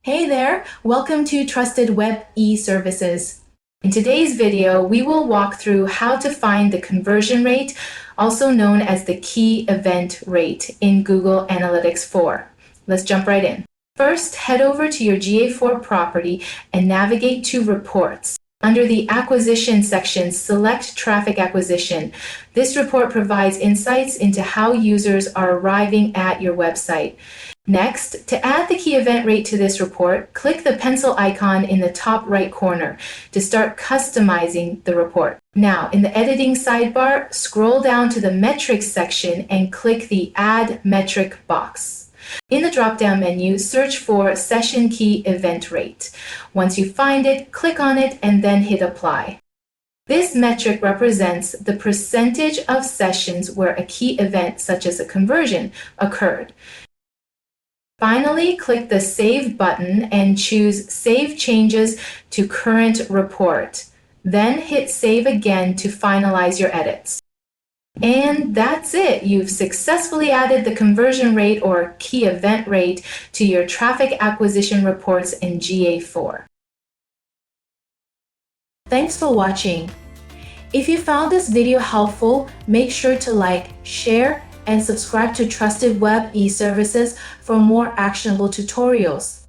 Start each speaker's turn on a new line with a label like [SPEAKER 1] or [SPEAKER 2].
[SPEAKER 1] Hey there, welcome to Trusted Web eServices. In today's video, we will walk through how to find the conversion rate, also known as the key event rate in Google Analytics 4. Let's jump right in. First, head over to your GA4 property and navigate to Reports. Under the Acquisition section, select Traffic Acquisition. This report provides insights into how users are arriving at your website. Next, to add the key event rate to this report, click the pencil icon in the top right corner to start customizing the report. Now, in the editing sidebar, scroll down to the Metrics section and click the Add Metric box. In the drop-down menu, search for Session Key Event Rate. Once you find it, click on it and then hit Apply. This metric represents the percentage of sessions where a key event, such as a conversion, occurred. Finally, click the Save button and choose Save Changes to Current Report. Then hit Save again to finalize your edits. And that's it. You've successfully added the conversion rate or key event rate to your traffic acquisition reports in GA4. Thanks for watching. If you found this video helpful, make sure to like, share, and subscribe to Trusted Web eServices for more actionable tutorials.